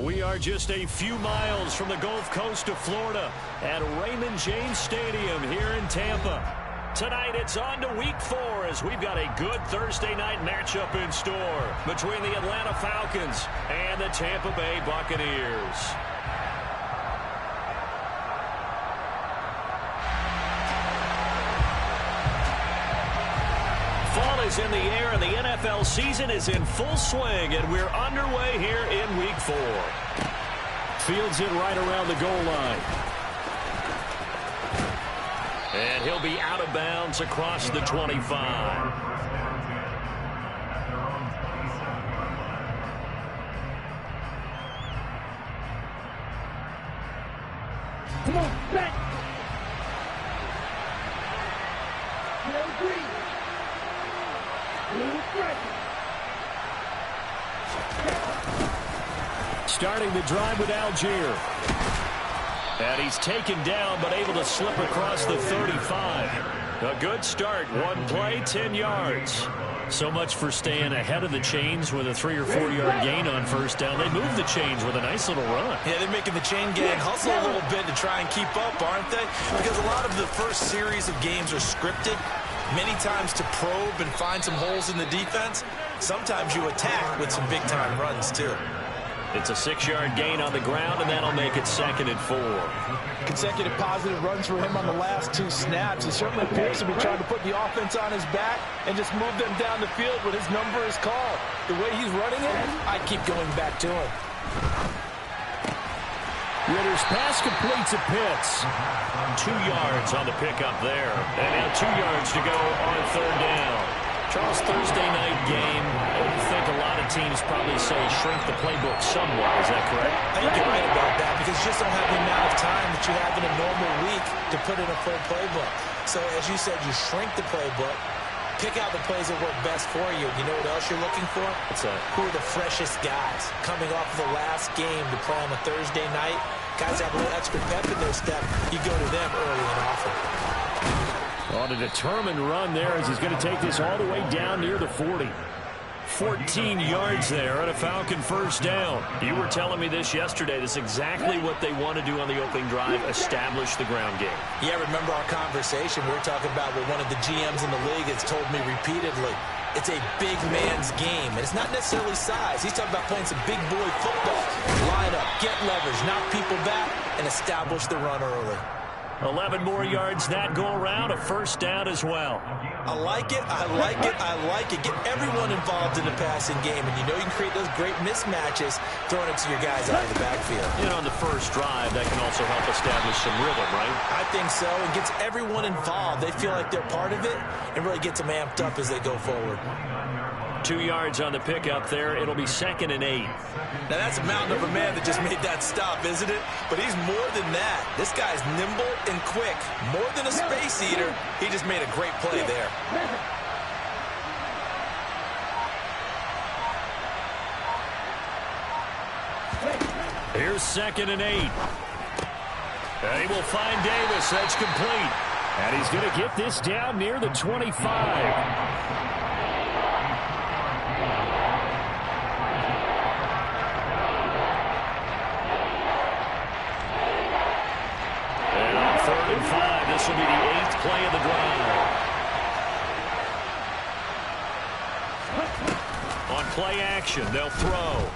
We are just a few miles from the Gulf Coast of Florida at Raymond James Stadium here in Tampa. Tonight it's on to Week 4 as we've got a good Thursday night matchup in store between the Atlanta Falcons and the Tampa Bay Buccaneers. Fall is in the air and the NFL season is in full swing, and we're underway here in Week 4. Fields it right around the goal line. And he'll be out of bounds across the 25. Come on, back. Starting the drive with Algier. And he's taken down but able to slip across the 35. A good start. One play, 10 yards. So much for staying ahead of the chains with a 3 or 4 yard gain on first down. They move the chains with a nice little run. Yeah, they're making the chain gang hustle a little bit to try and keep up, aren't they? Because a lot of the first series of games are scripted. Many times to probe and find some holes in the defense. Sometimes you attack with some big-time runs, too. It's a 6-yard gain on the ground, and that'll make it 2nd and 4. Consecutive positive runs for him on the last 2 snaps. He certainly appears to be trying to put the offense on his back and just move them down the field when his number is called. The way he's running it, I'd keep going back to him. Ritter's pass completes at Pitts. 2 yards on the pickup there. And now 2 yards to go on 3rd down. Charles, Thursday night game, I think a lot of teams probably say shrink the playbook somewhat. Is that correct? I think you're right about that because you just don't have the amount of time that you have in a normal week to put in a full playbook. So, as you said, you shrink the playbook, pick out the plays that work best for you. You know what else you're looking for? Who are the freshest guys coming off of the last game to play on a Thursday night? Guys have a little extra pep in their step. You go to them early and often. On a determined run there as he's going to take this all the way down near the 40. 14 yards there on a Falcon first down. You were telling me this yesterday. This is exactly what they want to do on the opening drive, establish the ground game. Yeah, remember our conversation. We were talking about what one of the GMs in the league has told me repeatedly. It's a big man's game, and it's not necessarily size. He's talking about playing some big boy football. Line up, get leverage, knock people back, and establish the run early. 11 more yards that go around, a first down as well. I like it, I like it, I like it. Get everyone involved in the passing game, and you know you can create those great mismatches throwing it to your guys out of the backfield. You know, on the first drive, that can also help establish some rhythm, right? I think so. It gets everyone involved. They feel like they're part of it and really gets them amped up as they go forward. 2 yards on the pickup there. It'll be 2nd and 8. Now, that's a mountain of a man that just made that stop, isn't it? But he's more than that. This guy's nimble and quick. More than a space eater. He just made a great play there. Here's 2nd and 8. And he will find Davis. That's complete. And he's going to get this down near the 25. This will be the 8th play of the drive. On play action, they'll throw.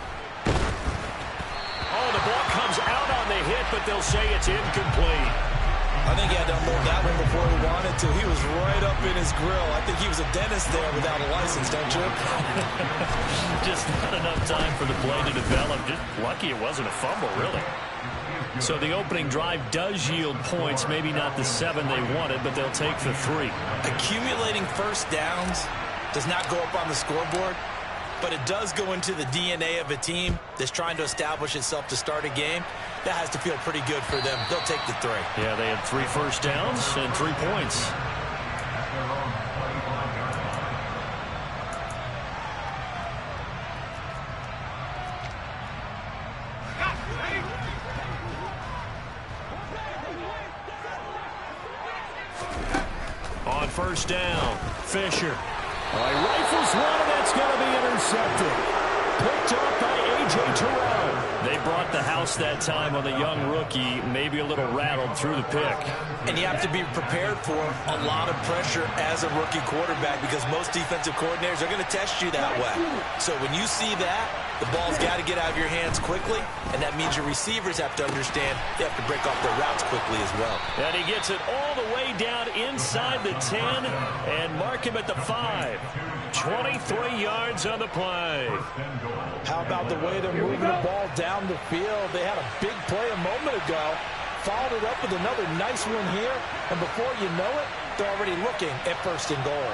Oh, the ball comes out on the hit, but they'll say it's incomplete. I think he had to unload that one before he wanted to. He was right up in his grill. I think he was a dentist there without a license, don't you? Just not enough time for the play to develop. Just lucky it wasn't a fumble, really. So the opening drive does yield points, maybe not the 7 they wanted, but they'll take the 3. Accumulating first downs does not go up on the scoreboard, but it does go into the DNA of a team that's trying to establish itself to start a game. That has to feel pretty good for them. They'll take the 3. Yeah, they had 3 first downs and 3 points. On first down, Fisher. He rifles one, and that's going to be intercepted. Picked up by A.J. Terrell. They brought the house that time on the young rookie, maybe a little rattled through the pick. And you have to be prepared for a lot of pressure as a rookie quarterback because most defensive coordinators are going to test you that way. So when you see that, the ball's got to get out of your hands quickly, and that means your receivers have to understand they have to break off their routes quickly as well. And he gets it all the way down inside the 10 and mark him at the 5. 23 yards on the play. How about the way they're moving the ball down the field? They had a big play a moment ago, followed it up with another nice one here, and before you know it, they're already looking at 1st and goal.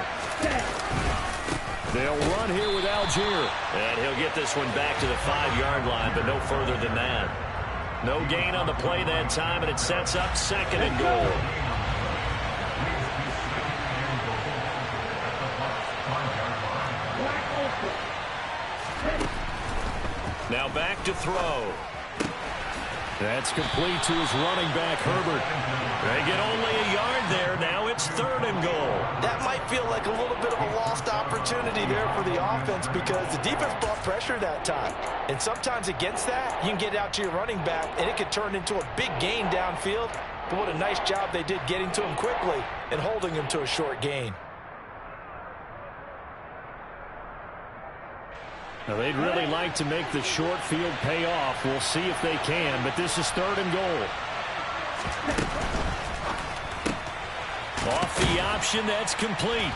They'll run here with Algier, and he'll get this one back to the 5-yard line, but no further than that. No gain on the play that time, and it sets up 2nd and goal. Now back to throw. That's complete to his running back, Herbert. They get only a yard there. Now it's 3rd and goal. That might feel like a little bit of a lost opportunity there for the offense because the defense brought pressure that time. And sometimes against that, you can get out to your running back, and it could turn into a big gain downfield. But what a nice job they did getting to him quickly and holding him to a short gain. Now, they'd really like to make the short field pay off. We'll see if they can, but this is 3rd and goal. Off the option, that's complete.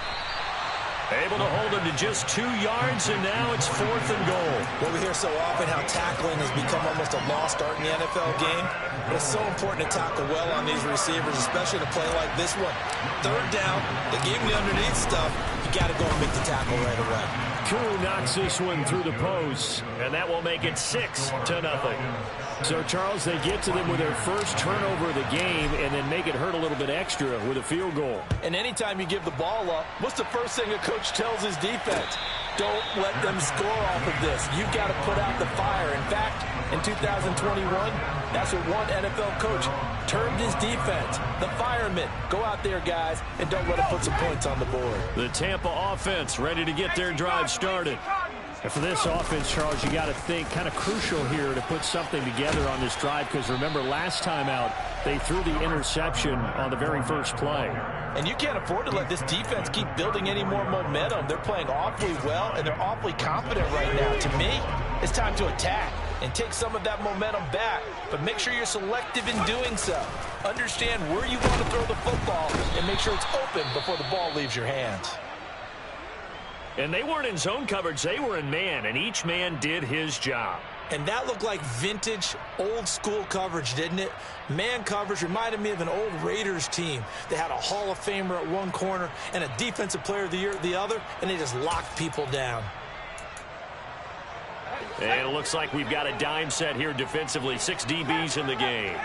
Able to hold him to just 2 yards, and now it's 4th and goal. Well, we hear so often how tackling has become almost a lost art in the NFL game. But it's so important to tackle well on these receivers, especially to play like this one. 3rd down, they gave him the underneath stuff. You got to go and make the tackle right away. Koo knocks this one through the post, and that will make it 6-0. So, Charles, they get to them with their first turnover of the game and then make it hurt a little bit extra with a field goal. And anytime you give the ball up, what's the first thing a coach tells his defense? Don't let them score off of this. You've got to put out the fire. In fact, in 2021, that's what one NFL coach termed his defense. The firemen. Go out there, guys, and don't let them put some points on the board. The Tampa offense ready to get their drive started. And for this offense, Charles, you got to think kind of crucial here to put something together on this drive because remember last time out they threw the interception on the very first play. And you can't afford to let this defense keep building any more momentum. They're playing awfully well, and they're awfully confident right now. To me, it's time to attack and take some of that momentum back, but make sure you're selective in doing so. Understand where you want to throw the football and make sure it's open before the ball leaves your hands. And they weren't in zone coverage, they were in man, and each man did his job. And that looked like vintage, old-school coverage, didn't it? Man coverage reminded me of an old Raiders team. They had a Hall of Famer at one corner and a Defensive Player of the Year at the other, and they just locked people down. And it looks like we've got a dime set here defensively. 6 DBs in the game.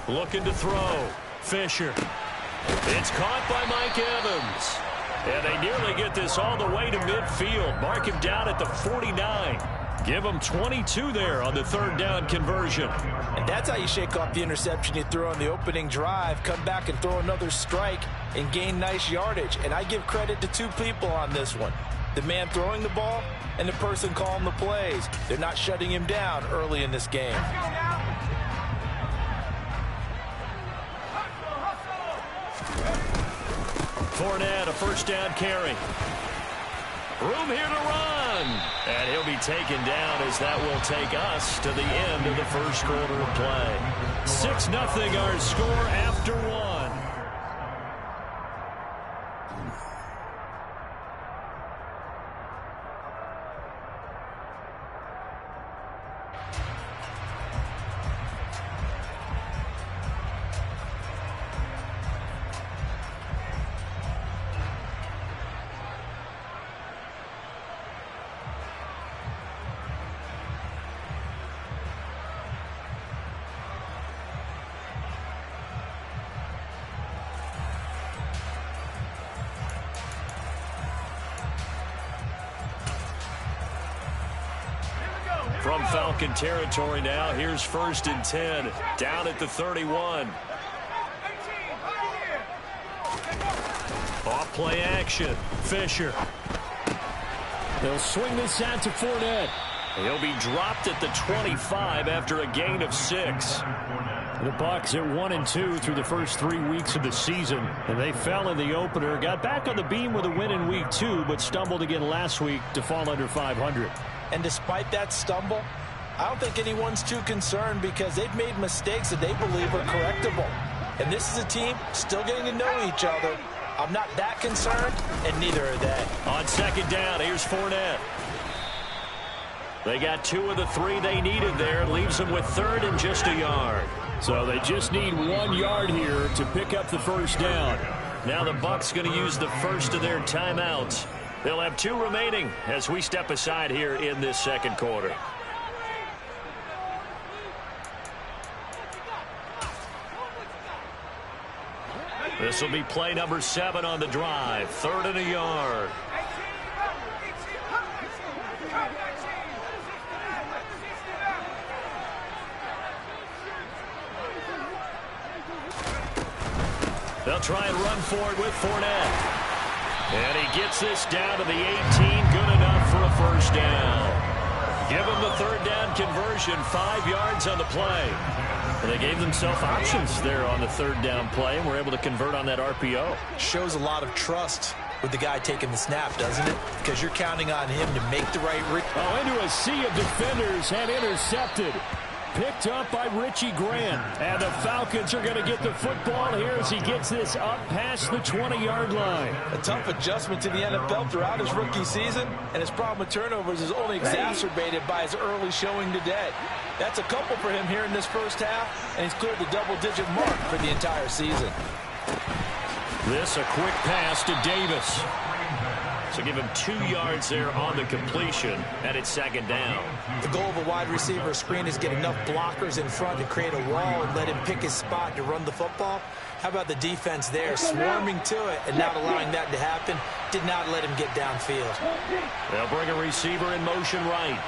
Looking to throw. Fisher. It's caught by Mike Evans. And they nearly get this all the way to midfield. Mark him down at the 49. Give him 22 there on the 3rd down conversion. And that's how you shake off the interception you threw on the opening drive. Come back and throw another strike and gain nice yardage. And I give credit to 2 people on this one. The man throwing the ball and the person calling the plays. They're not shutting him down early in this game. Fournette, a 1st down carry. Room here to run. And he'll be taken down as that will take us to the end of the 1st quarter of play. 6-0 our score after 1. From Falcon territory now, here's 1st and 10, down at the 31. Off play action, Fisher. They'll swing this out to Fournette. He'll be dropped at the 25 after a gain of 6. The Bucs at 1-2 through the first 3 weeks of the season, and they fell in the opener, got back on the beam with a win in week 2, but stumbled again last week to fall under 500. And despite that stumble, I don't think anyone's too concerned because they've made mistakes that they believe are correctable. And this is a team still getting to know each other. I'm not that concerned, and neither are they. On 2nd down, here's Fournette. They got 2 of the 3 they needed there. Leaves them with 3rd and just a yard. So they just need 1 yard here to pick up the 1st down. Now the Bucs going to use the first of their timeouts. They'll have 2 remaining as we step aside here in this 2nd quarter. This will be play number 7 on the drive. 3rd and a yard. They'll try and run for it with Fournette. And he gets this down to the 18. Good enough for a 1st down. Give him the 3rd down conversion. 5 yards on the play. And they gave themselves options there on the 3rd down play and were able to convert on that RPO. Shows a lot of trust with the guy taking the snap, doesn't it? Because you're counting on him to make the right read. Oh, into a sea of defenders and intercepted. Picked up by Richie Grant. And the Falcons are going to get the football here as he gets this up past the 20-yard line. A tough adjustment to the NFL throughout his rookie season, and his problem with turnovers is only exacerbated by his early showing today. That's a couple for him here in this 1st half, and he's cleared the double-digit mark for the entire season. This a quick pass to Davis. So give him 2 yards there on the completion, and it's 2nd down. The goal of a wide receiver screen is get enough blockers in front to create a wall and let him pick his spot to run the football. How about the defense there, swarming to it and not allowing that to happen? Did not let him get downfield. They'll bring a receiver in motion right.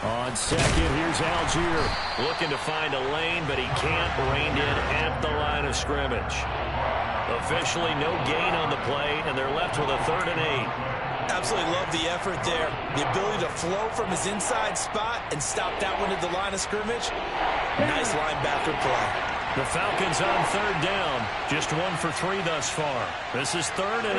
On 2nd, here's Algier. Looking to find a lane, but he can't. Reined in at the line of scrimmage. Officially no gain on the play, and they're left with a 3rd and 8. Absolutely love the effort there. The ability to flow from his inside spot and stop that one at the line of scrimmage. Nice linebacker play. The Falcons on 3rd down. Just 1 for 3 thus far. This is 3rd and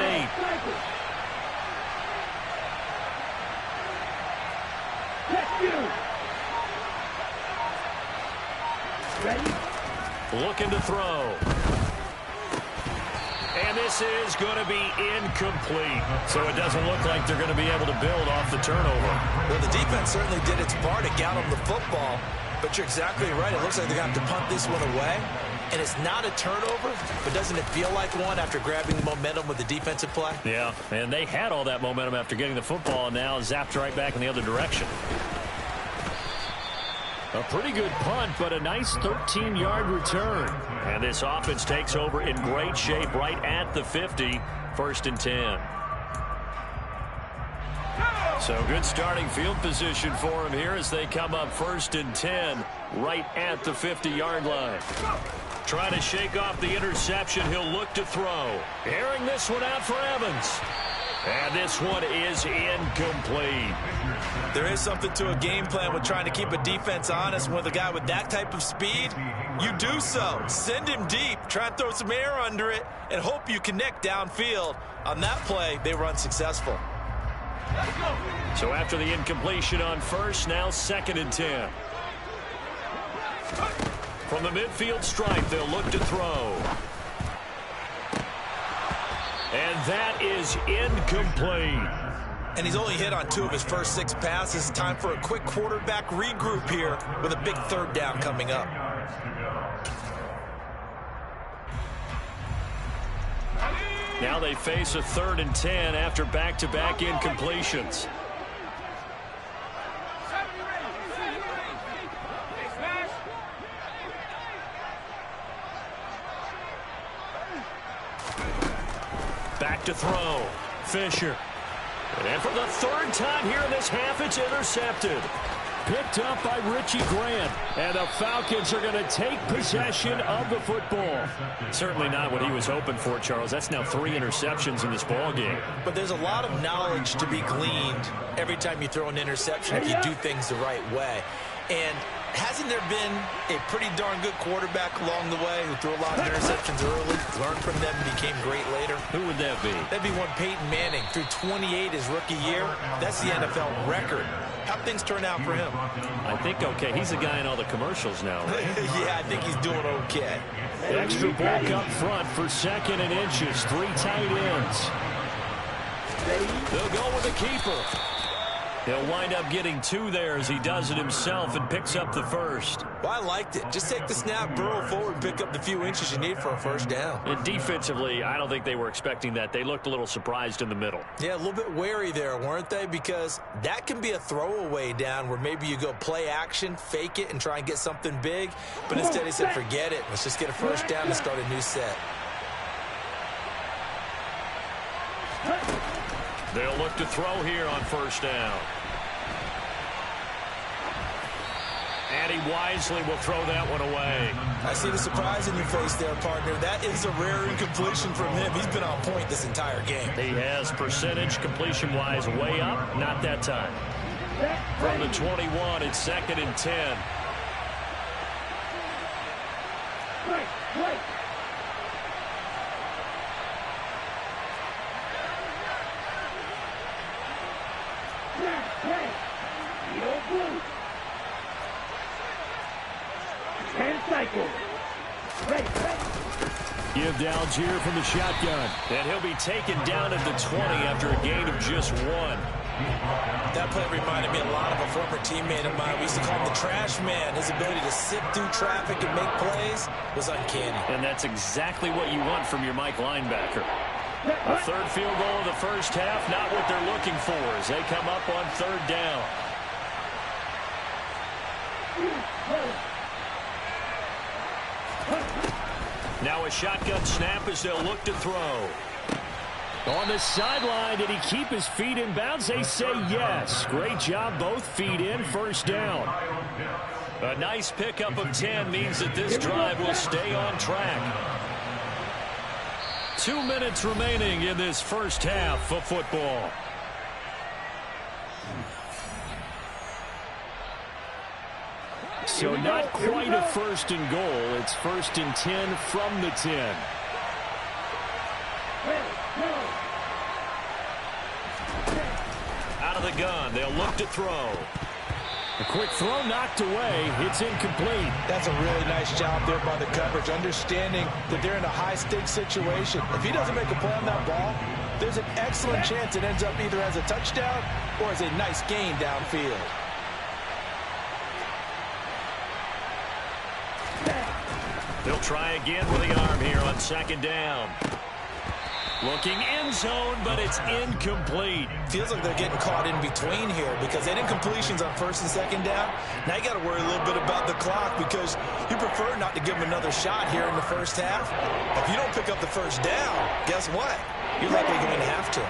8. Looking to throw. And this is going to be incomplete. So it doesn't look like they're going to be able to build off the turnover. Well, the defense certainly did its part to get him the football. But you're exactly right. It looks like they're going to have to punt this one away. And it's not a turnover, but doesn't it feel like one after grabbing the momentum with the defensive play? Yeah, and they had all that momentum after getting the football, and now zapped right back in the other direction. A pretty good punt, but a nice 13-yard return. And this offense takes over in great shape right at the 50, 1st and 10. So good starting field position for him here as they come up 1st and 10 right at the 50-yard line. Trying to shake off the interception. He'll look to throw. Airing this one out for Evans. And this one is incomplete. There is something to a game plan with trying to keep a defense honest. With a guy with that type of speed, you do so. Send him deep. Try and throw some air under it and hope you connect downfield. On that play, they were unsuccessful. So after the incompletion on 1st, now 2nd and 10. From the midfield stripe, they'll look to throw. And that is incomplete. And he's only hit on 2 of his first 6 passes. Time for a quick quarterback regroup here with a big 3rd down coming up. Now they face a 3rd and 10 after back-to-back incompletions. Back to throw. Fisher. And for the third time here in this half, it's intercepted. Picked up by Richie Grant. And the Falcons are going to take possession of the football. Certainly not what he was hoping for, Charles. That's now 3 interceptions in this ball game. But there's a lot of knowledge to be gleaned every time you throw an interception if you do things the right way. And hasn't there been a pretty darn good quarterback along the way who threw a lot of interceptions early, learned from them, and became great later? Who would that be? That'd be one Peyton Manning. Threw 28 his rookie year. That's the NFL record. How'd things turn out for him? I think okay. He's the guy in all the commercials now, right? Yeah, I think he's doing okay. Extra back up front for 2nd and inches. 3 tight ends. They'll go with the keeper. He'll wind up getting 2 there as he does it himself and picks up the first. Well, I liked it. Just take the snap, burrow forward, and pick up the few inches you need for a first down. And defensively, I don't think they were expecting that. They looked a little surprised in the middle. Yeah, a little bit wary there, weren't they? Because that can be a throwaway down where maybe you go play action, fake it, and try and get something big. But instead he said, forget it. Let's just get a first down and start a new set. They'll look to throw here on first down. And he wisely will throw that one away. I see the surprise in your face there, partner. That is a rare incompletion from him. He's been on point this entire game. He has percentage completion-wise way up. Not that time. From the 21, it's 2nd and 10. Give to Algier from the shotgun. And he'll be taken down at the 20 after a gain of just 1. That play reminded me a lot of a former teammate of mine. We used to call him the trash man. His ability to sift through traffic and make plays was uncanny. And that's exactly what you want from your Mike linebacker. A 3rd field goal of the first half, not what they're looking for as they come up on 3rd down. Now a shotgun snap as they'll look to throw. On the sideline, did he keep his feet in bounds? They say yes. Great job, both feet in, first down. A nice pickup of 10 means that this drive will stay on track. 2 minutes remaining in this first half of football. So not quite a 1st and goal. It's 1st and 10 from the 10. Out of the gun, they'll look to throw. A quick throw knocked away. It's incomplete. That's a really nice job there by the coverage, understanding that they're in a high-stakes situation. If he doesn't make a play on that ball, there's an excellent chance it ends up either as a touchdown or as a nice gain downfield. They'll try again with the arm here on 2nd down. Looking end zone, but it's incomplete. Feels like they're getting caught in between here because they didn't completions on 1st and 2nd down. Now you got to worry a little bit about the clock because you prefer not to give them another shot here in the first half. If you don't pick up the first down, guess what? You're likely going to have to.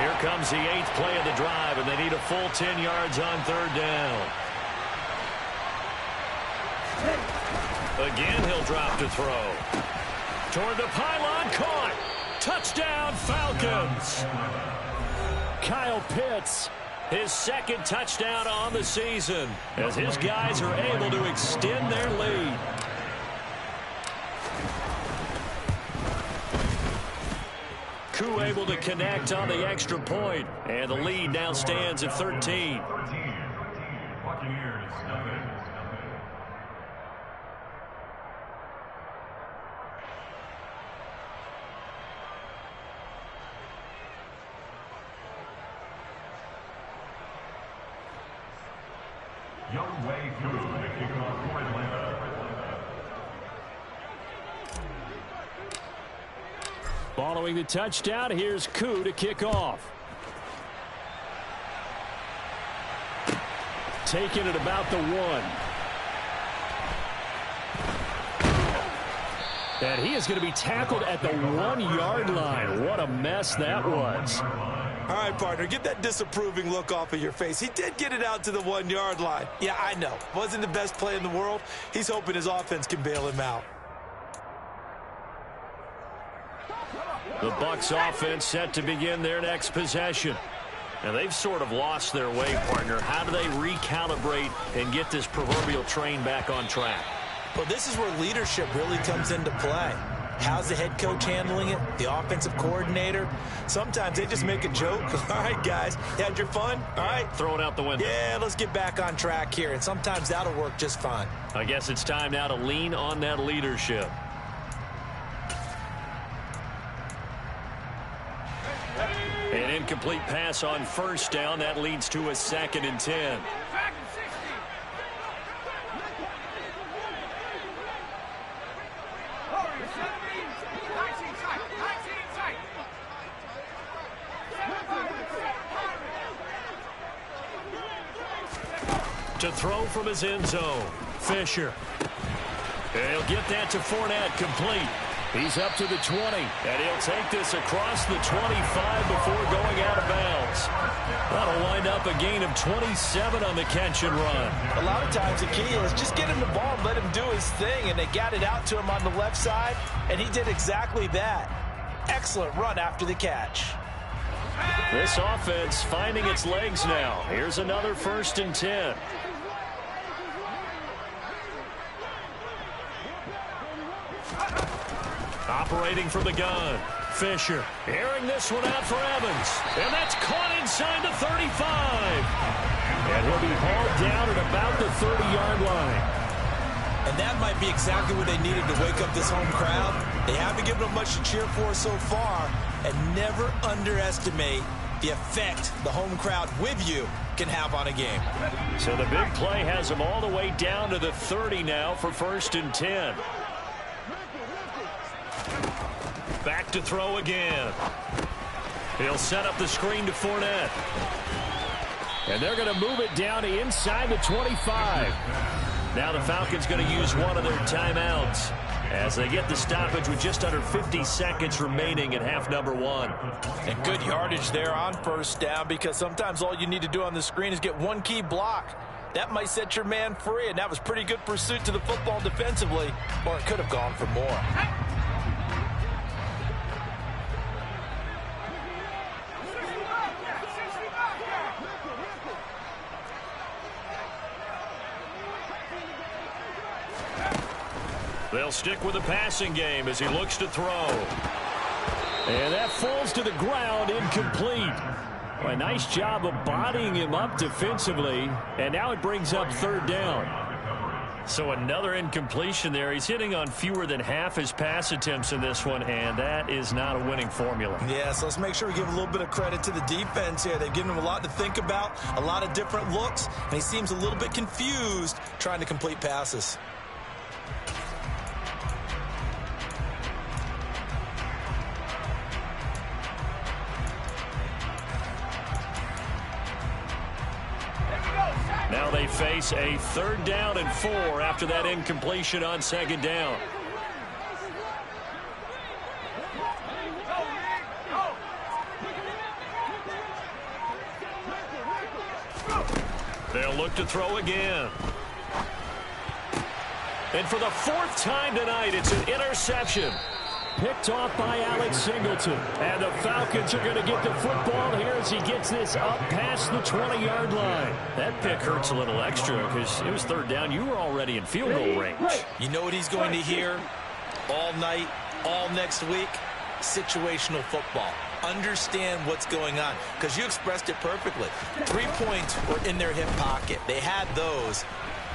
Here comes the 8th play of the drive, and they need a full 10 yards on 3rd down. Again, he'll drop to throw. Toward the pylon, caught. Touchdown, Falcons. Kyle Pitts. His 2nd touchdown on the season as his guys are able to extend their lead. Koo able to connect on the extra point, and the lead now stands at 13. Following the touchdown, here's Koo to kick off. Taking it about the 1. And he is going to be tackled at the 1-yard line. What a mess that was. All right, partner, get that disapproving look off of your face. He did get it out to the 1-yard line. Yeah, I know. Wasn't the best play in the world. He's hoping his offense can bail him out. The Bucs offense set to begin their next possession. And they've sort of lost their way, partner. How do they recalibrate and get this proverbial train back on track? Well, this is where leadership really comes into play. How's the head coach handling it? The offensive coordinator? Sometimes they just make a joke. All right, guys, you had your fun? All right. Throw it out the window. Yeah, let's get back on track here. And sometimes that'll work just fine. I guess it's time now to lean on that leadership. An incomplete pass on first down. That leads to a 2nd and 10. To throw from his end zone. Fisher. He'll get that to Fournette, complete. He's up to the 20, and he'll take this across the 25 before going out of bounds. That'll wind up a gain of 27 on the catch and run. A lot of times the key is just get him the ball and let him do his thing, and they got it out to him on the left side, and he did exactly that. Excellent run after the catch. This offense finding its legs now. Here's another 1st and 10. Operating from the gun. Fisher airing this one out for Evans. And that's caught inside the 35. And he'll be hauled down at about the 30-yard line. And that might be exactly what they needed to wake up this home crowd. They haven't given them much to cheer for so far. And never underestimate the effect the home crowd with you can have on a game. So the big play has them all the way down to the 30 now for 1st and 10. Back to throw again. He'll set up the screen to Fournette. And they're going to move it down to inside the 25. Now the Falcons going to use one of their timeouts as they get the stoppage with just under 50 seconds remaining in half number 1. And good yardage there on first down, because sometimes all you need to do on the screen is get one key block. That might set your man free, and that was pretty good pursuit to the football defensively, or it could have gone for more. They'll stick with the passing game as he looks to throw. And that falls to the ground, incomplete. Well, a nice job of bodying him up defensively. And now it brings up 3rd down. So another incompletion there. He's hitting on fewer than half his pass attempts in this one, and that is not a winning formula. Yeah, so let's make sure we give a little bit of credit to the defense here. They've given him a lot to think about, a lot of different looks, and he seems a little bit confused trying to complete passes. Now they face a 3rd down and 4 after that incompletion on 2nd down. They'll look to throw again. And for the 4th time tonight, it's an interception. Picked off by Alex Singleton. And the Falcons are going to get the football here as he gets this up past the 20-yard line. That pick hurts a little extra because it was 3rd down. You were already in field goal range. You know what he's going to hear all night, all next week? Situational football. Understand what's going on, because you expressed it perfectly. 3 points were in their hip pocket. They had those.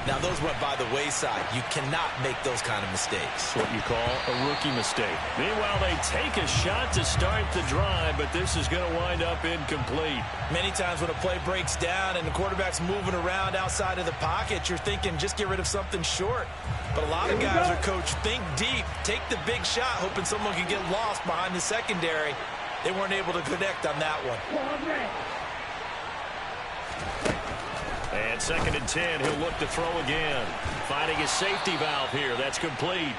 Now, those went by the wayside. You cannot make those kind of mistakes. It's what you call a rookie mistake. Meanwhile, they take a shot to start the drive, but this is going to wind up incomplete. Many times when a play breaks down and the quarterback's moving around outside of the pocket, you're thinking just get rid of something short. But a lot of guys are coached, think deep, take the big shot, hoping someone can get lost behind the secondary. They weren't able to connect on that one. And 2nd and 10, he'll look to throw again. Finding his safety valve here. That's complete.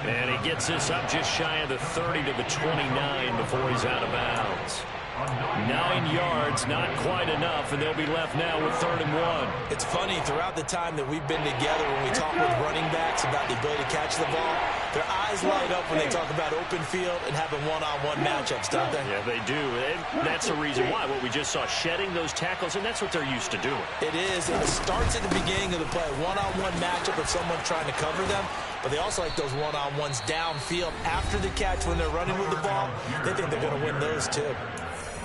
And he gets this up just shy of the 30 to the 29 before he's out of bounds. 9 yards, not quite enough, and they'll be left now with 3rd and 1. It's funny, throughout the time that we've been together, when we talk with running backs about the ability to catch the ball, their eyes light up when they talk about open field and having one-on-one matchups, don't they? Yeah, they do. And that's the reason why. What we just saw, shedding those tackles, and that's what they're used to doing. It is, and it starts at the beginning of the play. One-on-one matchup of someone trying to cover them, but they also like those one-on-ones downfield after the catch when they're running with the ball. They think they're going to win those too.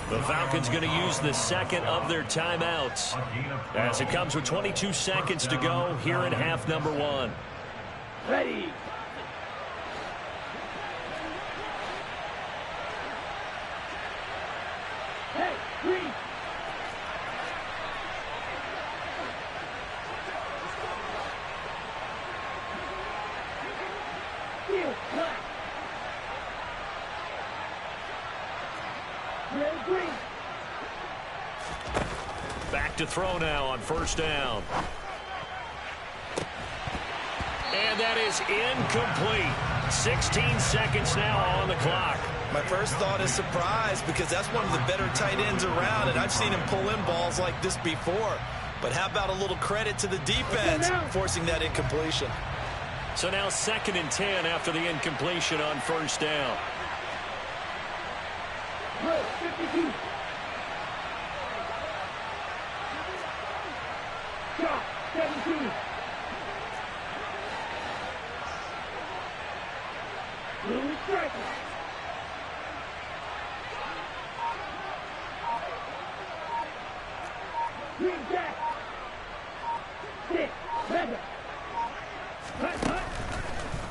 The Falcons going to use the second of their timeouts as it comes with 22 seconds to go here in half number 1. Ready. Hey, green. Here, black. Red, green. Back to throw now on 1st down. And that is incomplete. 16 seconds now on the clock. My first thought is surprise because that's one of the better tight ends around, and I've seen him pull in balls like this before. But how about a little credit to the defense forcing that incompletion? So now 2nd and 10 after the incompletion on 1st down. Red, 52. Shot, 17. Blue striker. Green jack. 6, red. Hut.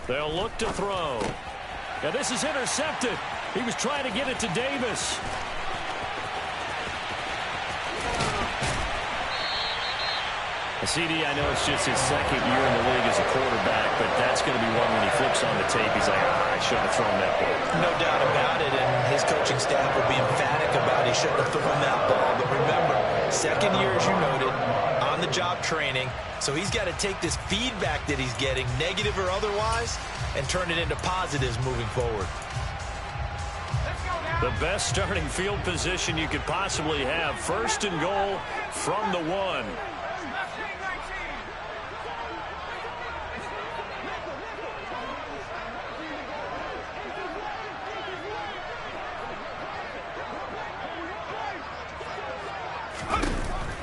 They'll look to throw. Now this is intercepted. He was trying to get it to Davis. CD, I know it's just his 2nd year in the league as a quarterback, but that's going to be one when he flips on the tape. He's like, I shouldn't have thrown that ball. No doubt about it, and his coaching staff will be emphatic about he shouldn't have thrown that ball. But remember, 2nd year, as you noted, on-the-job training, so he's got to take this feedback that he's getting, negative or otherwise, and turn it into positives moving forward. The best starting field position you could possibly have. 1st and goal from the 1.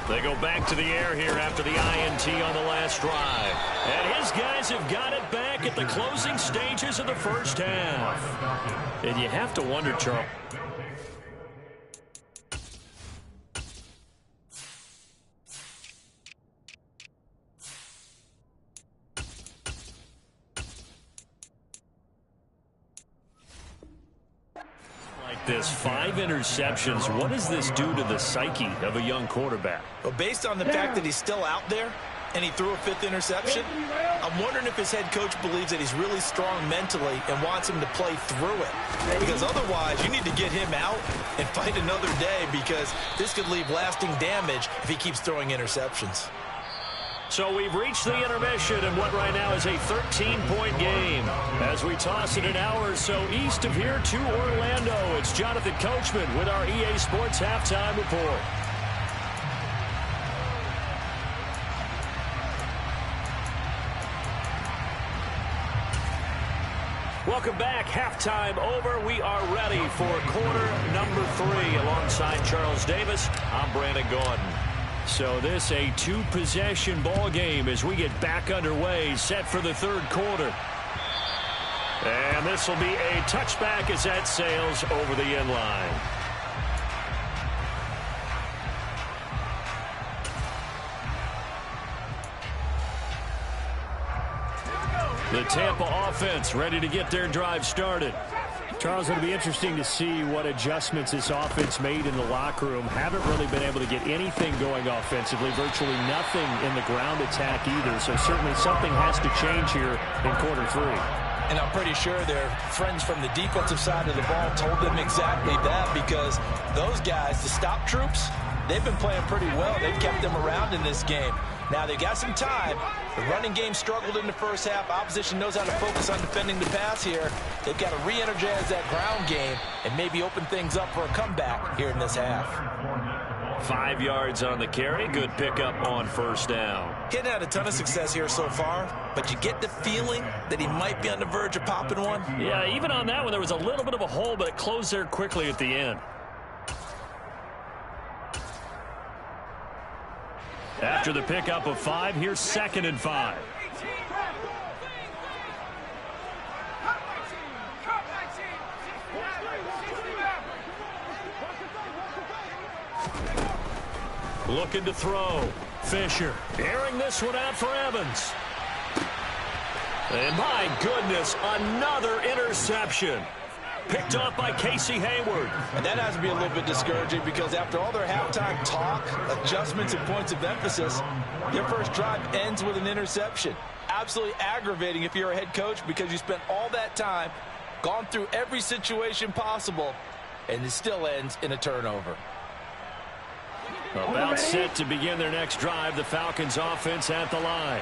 They go back to the air here after the INT on the last drive. And his guys have got it back at the closing stages of the 1st half. And you have to wonder, Charles. This 5 interceptions. What does this do to the psyche of a young quarterback? Well, based on the fact that he's still out there and he threw a 5th interception, I'm wondering if his head coach believes that he's really strong mentally and wants him to play through it. Because otherwise, you need to get him out and fight another day because this could leave lasting damage if he keeps throwing interceptions. So we've reached the intermission in what right now is a 13-point game. As we toss it an hour or so east of here to Orlando, it's Jonathan Coachman with our EA Sports Halftime Report. Welcome back. Halftime over. We are ready for quarter number 3. Alongside Charles Davis, I'm Brandon Gordon. So this a 2-possession ball game as we get back underway, set for the 3rd quarter. And this will be a touchback as that sails over the end line. The Tampa offense ready to get their drive started. Charles, it'll be interesting to see what adjustments this offense made in the locker room. Haven't really been able to get anything going offensively, virtually nothing in the ground attack either. So certainly something has to change here in quarter 3. And I'm pretty sure their friends from the defensive side of the ball told them exactly that, because those guys, the stop troops, they've been playing pretty well. They've kept them around in this game. Now, they got some time. The running game struggled in the first half. Opposition knows how to focus on defending the pass here. They've got to re-energize that ground game and maybe open things up for a comeback here in this half. 5 yards on the carry. Good pickup on first down. He hadn't had a ton of success here so far, but you get the feeling that he might be on the verge of popping one. Yeah, even on that one, there was a little bit of a hole, but it closed there quickly at the end. After the pickup of 5, here's 2nd and 5. Looking to throw. Fisher airing this one out for Evans. And my goodness, another interception. Picked off by Casey Hayward. And that has to be a little bit discouraging because after all their halftime talk, adjustments, and points of emphasis, their first drive ends with an interception. Absolutely aggravating if you're a head coach because you spent all that time, gone through every situation possible, and it still ends in a turnover. About set to begin their next drive, the Falcons offense at the line.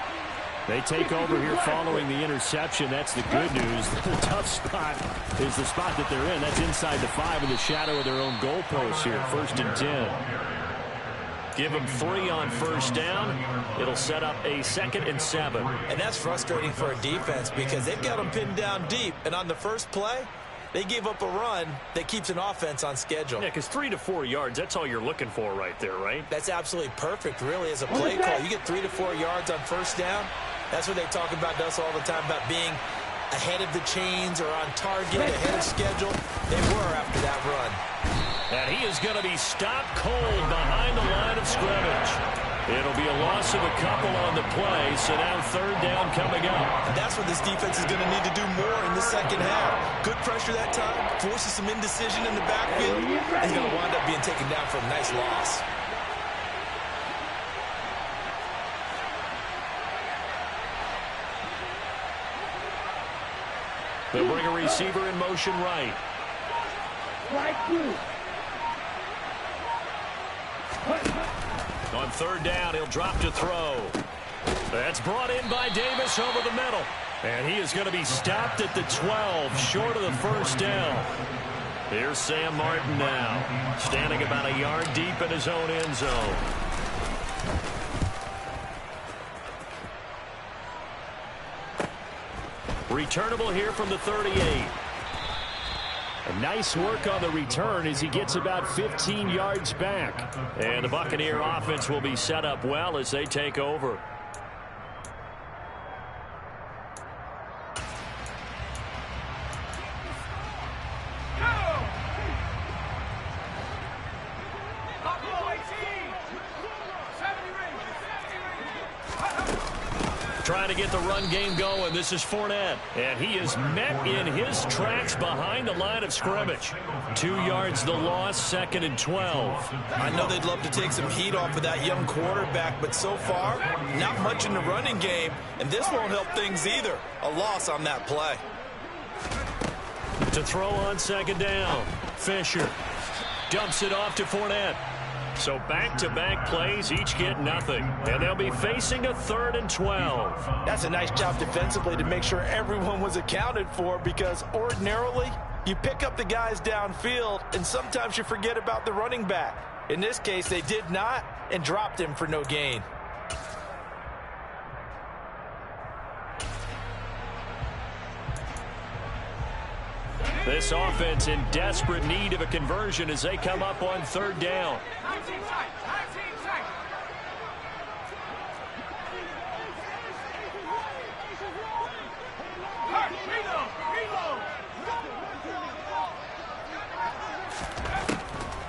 They take over here following the interception. That's the good news. The tough spot is the spot that they're in. That's inside the 5 in the shadow of their own goalpost here. 1st and 10. Give them 3 on first down. It'll set up a 2nd and 7. And that's frustrating for a defense because they've got them pinned down deep. And on the first play, they gave up a run that keeps an offense on schedule. Yeah, because 3 to 4 yards, that's all you're looking for right there, right? That's absolutely perfect, really, as a play call. You get 3 to 4 yards on first down. That's what they talk about to us all the time, about being ahead of the chains or on target, ahead of schedule. They were after that run. And he is going to be stopped cold behind the line of scrimmage. It'll be a loss of a couple on the play, so now 3rd down coming up. And that's what this defense is going to need to do more in the second half. Good pressure that time, forces some indecision in the backfield. He's going to wind up being taken down for a nice loss. They'll bring a receiver in motion right. Strike 2. On 3rd down, he'll drop to throw. That's brought in by Davis over the middle. And he is going to be stopped at the 12, short of the first down. Here's Sam Martin now, standing about a yard deep in his own end zone. Returnable here from the 38. A nice work on the return as he gets about 15 yards back. And the Buccaneer offense will be set up well as they take over. Trying to get the run game going. This is Fournette. And he is met in his tracks behind the line of scrimmage. 2 yards the loss, 2nd and 12. I know they'd love to take some heat off of that young quarterback, but so far, not much in the running game, and this won't help things either. A loss on that play. To throw on 2nd down. Fisher dumps it off to Fournette. So back-to-back plays, each get nothing. And they'll be facing a 3rd and 12. That's a nice job defensively to make sure everyone was accounted for because ordinarily you pick up the guys downfield and sometimes you forget about the running back. In this case, they did not and dropped him for no gain. This offense in desperate need of a conversion as they come up on 3rd down.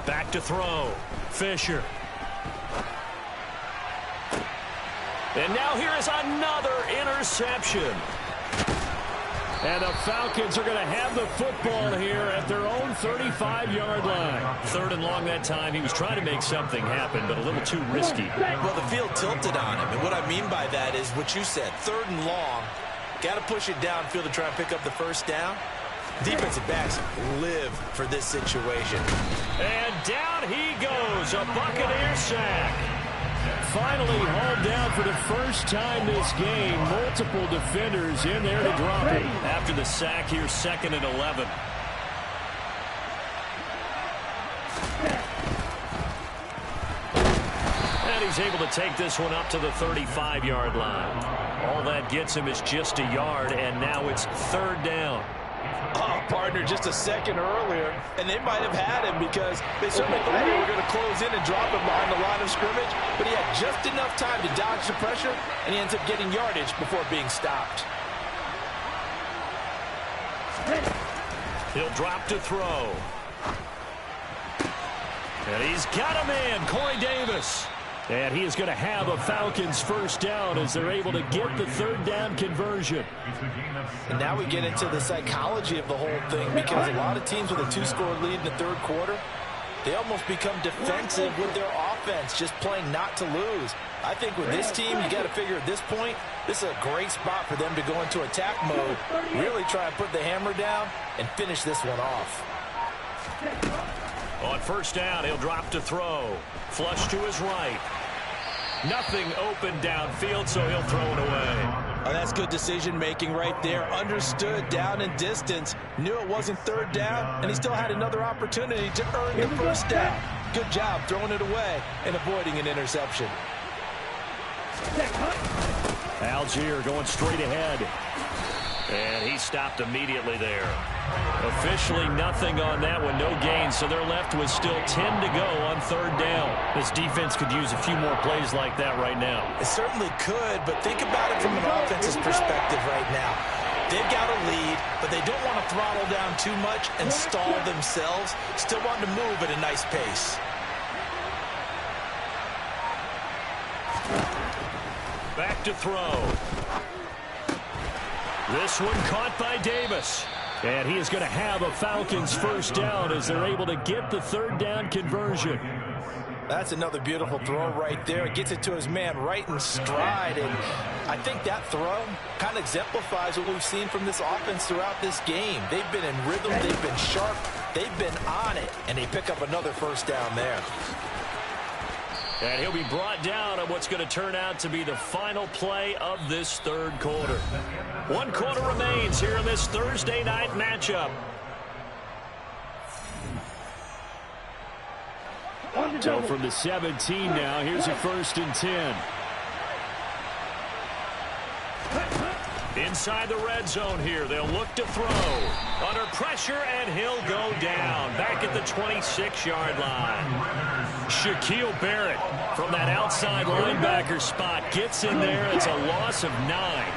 Back to throw. Fisher. And now here is another interception. And the Falcons are going to have the football here at their own 35-yard line. 3rd and long that time. He was trying to make something happen, but a little too risky. Well, the field tilted on him, and what I mean by that is what you said, 3rd and long. Got to push it downfield to try and pick up the first down. Defensive backs live for this situation. And down he goes, a Buccaneer sack. finally hauled down for the first time this game. Multiple defenders in there to drop it. After the sack here, 2nd and 11. And he's able to take this one up to the 35-yard line. All that gets him is just a yard, and now it's 3rd down. Oh, partner, just a second earlier, and they might have had him because they certainly thought they were going to close in and drop him behind the line of scrimmage, but he had just enough time to dodge the pressure, and he ends up getting yardage before being stopped. He'll drop to throw. And he's got him in, Corey Davis. And he is going to have a Falcons first down as they're able to get the 3rd down conversion. And now we get into the psychology of the whole thing because a lot of teams with a 2-score lead in the 3rd quarter, they almost become defensive with their offense, just playing not to lose. I think with this team, you got to figure at this point, this is a great spot for them to go into attack mode, really try and put the hammer down and finish this one off. On 1st down, he'll drop to throw. Flush to his right. Nothing open downfield, so he'll throw it away. Oh, that's good decision-making right there. Understood down and distance. Knew it wasn't 3rd down, and he still had another opportunity to earn the first down. Good job throwing it away and avoiding an interception. Algier going straight ahead. And he stopped immediately there. Officially nothing on that one, no gain, so they're left with still 10 to go on 3rd down. This defense could use a few more plays like that right now. It certainly could, but think about it from an offense's perspective right now. They've got a lead, but they don't want to throttle down too much and stall themselves. Still want to move at a nice pace. Back to throw. This one caught by Davis. And he is going to have a Falcons first down as they're able to get the 3rd down conversion. That's another beautiful throw right there. It gets it to his man right in stride. And I think that throw kind of exemplifies what we've seen from this offense throughout this game. They've been in rhythm. They've been sharp. They've been on it. And they pick up another first down there. And he'll be brought down on what's going to turn out to be the final play of this 3rd quarter. 1 quarter remains here in this Thursday night matchup. So from the 17 now, here's a 1st and 10. Inside the red zone here, they'll look to throw. Under pressure, and he'll go down. Back at the 26-yard line. Shaquille Barrett from that outside linebacker spot gets in there. It's a loss of 9.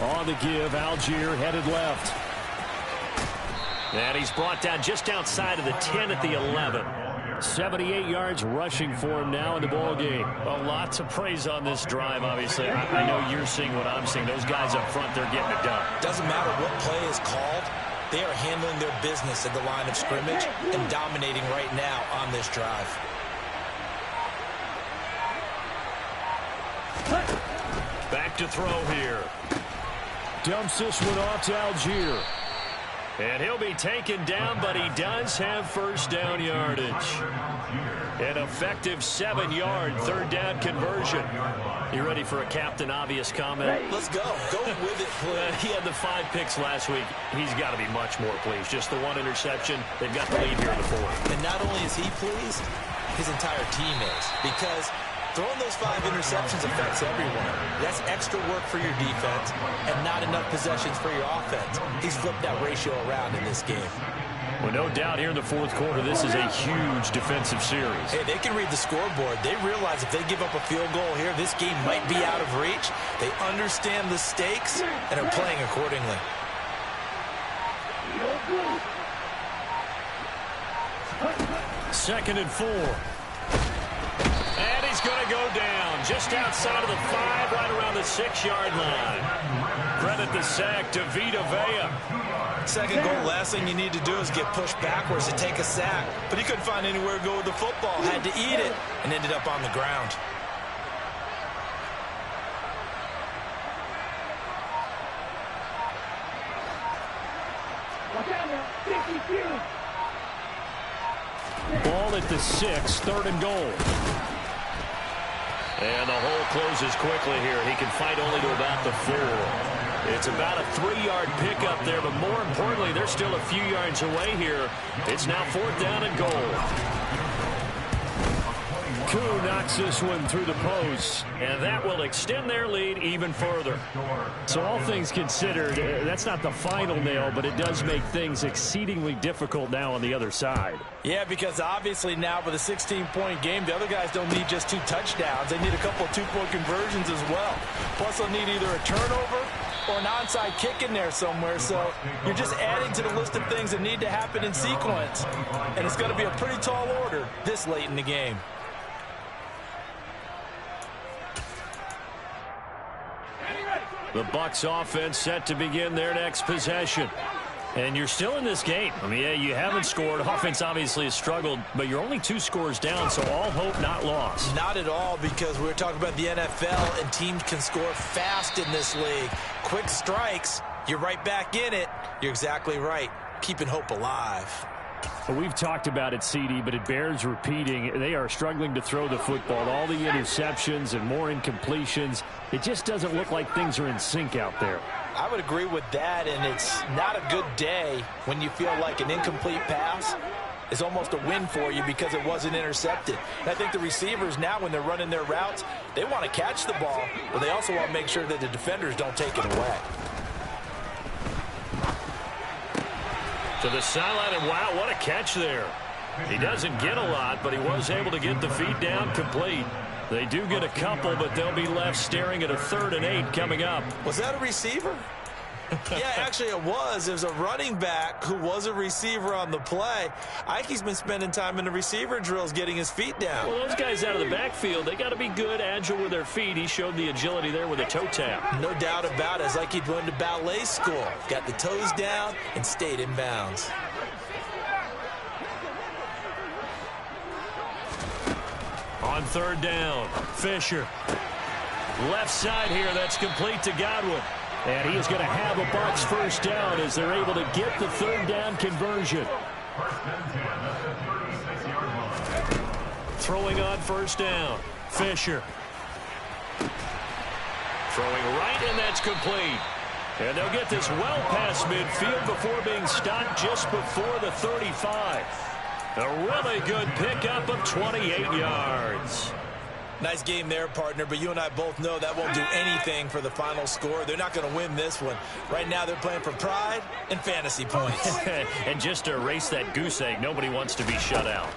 On the give, Algier headed left. And he's brought down just outside of the 10 at the 11. 78 yards rushing for him now in the ball game. Well, lots of praise on this drive, obviously. I know you're seeing what I'm seeing. Those guys up front, they're getting it done. Doesn't matter what play is called. They are handling their business at the line of scrimmage and dominating right now on this drive. Back to throw here. Dumps this one off to Algier. And he'll be taken down, but he does have first down yardage. An effective 7-yard 3rd down conversion. You ready for a Captain Obvious comment? Let's go. Go with it, please. He had the 5 picks last week. He's got to be much more pleased. Just the 1 interception. They've got the lead here in the 4th. And not only is he pleased, his entire team is. Because throwing those 5 interceptions affects everyone. That's extra work for your defense and not enough possessions for your offense. He's flipped that ratio around in this game. Well, no doubt here in the 4th quarter, this is a huge defensive series. Hey, they can read the scoreboard. They realize if they give up a field goal here, this game might be out of reach. They understand the stakes and are playing accordingly. Second and 4. And he's going to go down just outside of the 5, right around the 6-yard line. Credit the sack to Vita Vea. Second goal, last thing you need to do is get pushed backwards to take a sack. But he couldn't find anywhere to go with the football. Had to eat it and ended up on the ground. Ball at the 6, 3rd and goal. And the hole closes quickly here. He can fight only to about the 4. It's about a 3-yard pickup there, but more importantly, they're still a few yards away here. It's now 4th down and goal. Koo knocks this one through the post. And that will extend their lead even further. So all things considered, that's not the final nail, but it does make things exceedingly difficult now on the other side. Yeah, because obviously now with a 16-point game, the other guys don't need just 2 touchdowns. They need a couple of 2-point conversions as well. Plus, they'll need either a turnover or an onside kick in there somewhere. So you're just adding to the list of things that need to happen in sequence. And it's going to be a pretty tall order this late in the game. The Bucs offense set to begin their next possession. And you're still in this game. I mean, yeah, you haven't scored. Offense obviously has struggled, but you're only 2 scores down, so all hope not lost. Not at all, because we're talking about the NFL, and teams can score fast in this league. Quick strikes, you're right back in it. You're exactly right. Keeping hope alive. We've talked about it, CD, but it bears repeating. They are struggling to throw the football. All the interceptions and more incompletions. It just doesn't look like things are in sync out there. I would agree with that, and it's not a good day when you feel like an incomplete pass is almost a win for you because it wasn't intercepted. And I think the receivers now, when they're running their routes, they want to catch the ball, but they also want to make sure that the defenders don't take it away. To the sideline, and wow, what a catch there. He doesn't get a lot, but he was able to get the feet down complete. They do get a couple, but they'll be left staring at a 3rd and 8 coming up. Was that a receiver? Yeah, actually it was. There's a running back who was a receiver on the play. Ike's been spending time in the receiver drills getting his feet down. Well, those guys out of the backfield, they got to be good, agile with their feet. He showed the agility there with a toe tap. No doubt about it. It's like he'd went to ballet school. Got the toes down and stayed in bounds. On 3rd down, Fisher. Left side here, that's complete to Godwin. And he is going to have a Bucs 1st down as they're able to get the 3rd down conversion. Throwing on 1st down, Fisher. Throwing right, and that's complete. And they'll get this well past midfield before being stopped just before the 35. A really good pickup of 28 yards. Nice game there, partner, but you and I both know that won't do anything for the final score. They're not going to win this one. Right now they're playing for pride and fantasy points. And just to erase that goose egg, nobody wants to be shut out.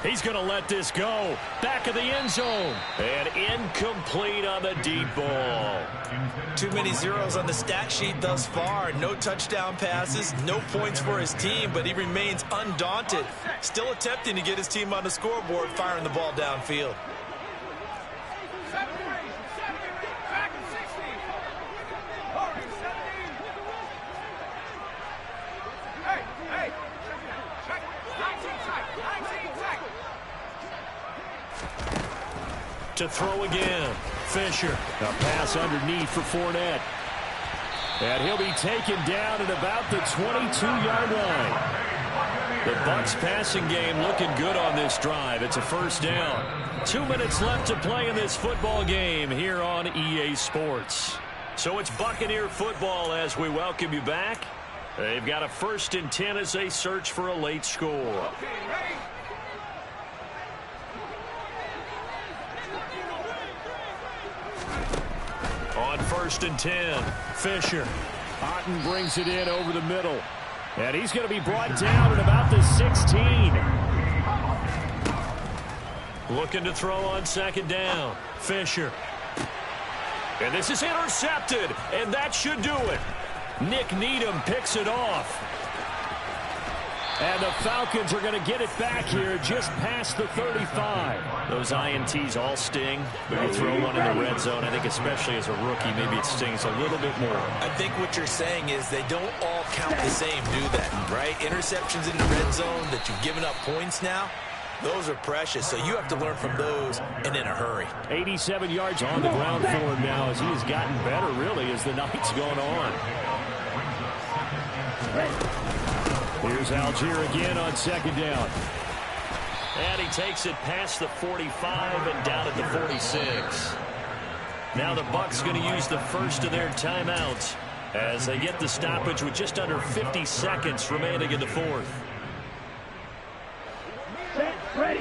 He's going to let this go. Back of the end zone. And incomplete on the deep ball. Too many zeros on the stat sheet thus far. No touchdown passes, no points for his team, but he remains undaunted. Still attempting to get his team on the scoreboard, firing the ball downfield. To throw again, Fisher. A pass underneath for Fournette. And he'll be taken down at about the 22-yard line. The Bucs passing game looking good on this drive. It's a 1st down. 2 minutes left to play in this football game here on EA Sports. So it's Buccaneer football as we welcome you back. They've got a 1st and 10 as they search for a late score. On 1st and 10, Fisher. Otten brings it in over the middle. And he's going to be brought down at about the 16. Looking to throw on 2nd down, Fisher. And this is intercepted, and that should do it. Nick Needham picks it off. And the Falcons are going to get it back here just past the 35. Those INTs all sting. When you throw one in the red zone, I think especially as a rookie, maybe it stings a little bit more. I think what you're saying is they don't all count the same, do they? Right? Interceptions in the red zone that you've given up points now, those are precious. So you have to learn from those and in a hurry. 87 yards on the ground for him now as he has gotten better, really, as the night's gone on. Here's Algier again on second down. And he takes it past the 45 and down at the 46. Now the Bucs going to use the first of their timeouts as they get the stoppage with just under 50 seconds remaining in the fourth. Set, ready.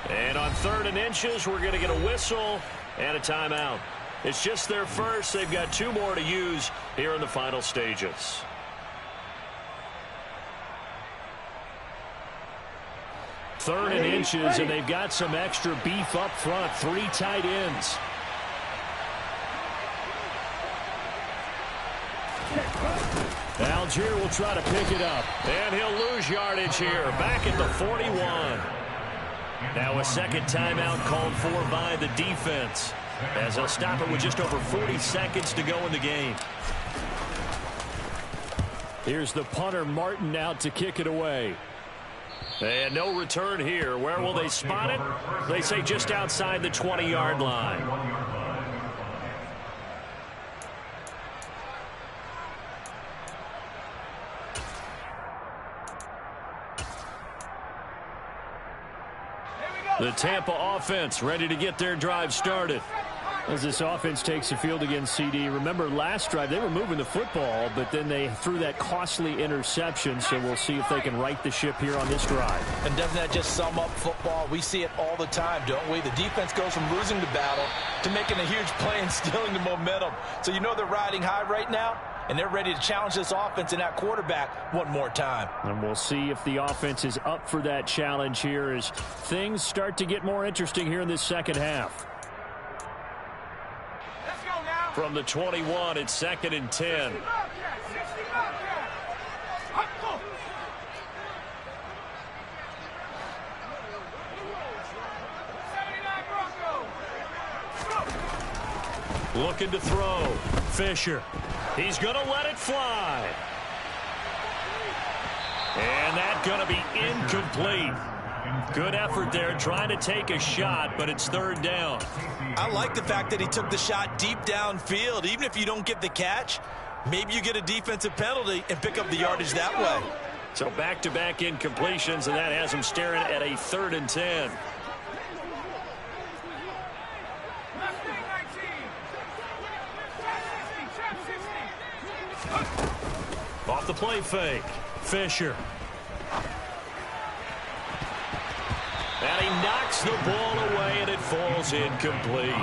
And on 3rd and inches, we're going to get a whistle and a timeout. It's just their first. They've got 2 more to use here in the final stages. Third and inches, and they've got some extra beef up front. 3 tight ends. Algier will try to pick it up. And he'll lose yardage here. Back at the 41. Now a second timeout called for by the defense, as they'll stop it with just over 40 seconds to go in the game. Here's the punter, Martin, out to kick it away. And no return here. Where will they spot it? They say just outside the 20-yard line. The Tampa offense ready to get their drive started. As this offense takes the field against CD, remember last drive they were moving the football, but then they threw that costly interception, so we'll see if they can right the ship here on this drive. And doesn't that just sum up football? We see it all the time, don't we? The defense goes from losing the battle to making a huge play and stealing the momentum. So you know they're riding high right now, and they're ready to challenge this offense and that quarterback one more time. And we'll see if the offense is up for that challenge here as things start to get more interesting here in this second half. From the 21, it's 2nd and 10. Looking to throw. Fisher. He's going to let it fly. And that's going to be incomplete. Good effort there trying to take a shot, but it's 3rd down. I like the fact that he took the shot deep downfield. Even if you don't get the catch, maybe you get a defensive penalty and pick up the yardage that way. So back-to-back incompletions, and that has him staring at a 3rd and 10. Off the play fake. Fisher. And he knocks the ball away, and it falls incomplete.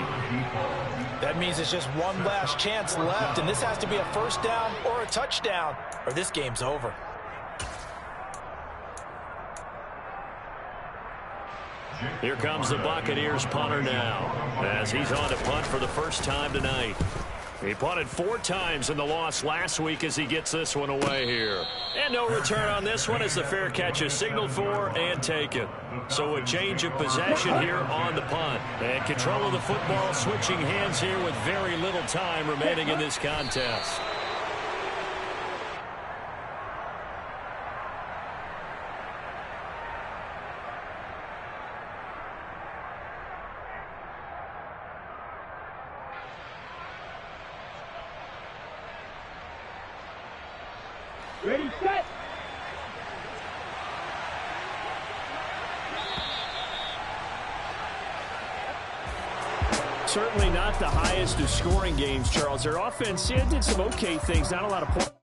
That means it's just one last chance left, and this has to be a 1st down or a touchdown, or this game's over. Here comes the Buccaneers punter now, as he's on to punt for the first time tonight. He punted 4 times in the loss last week as he gets this one away here. And no return on this one as the fair catch is signaled for and taken. So a change of possession here on the punt. And control of the football switching hands here with very little time remaining in this contest. Ready, set. Certainly not the highest of scoring games, Charles. Their offense did some okay things, not a lot of points.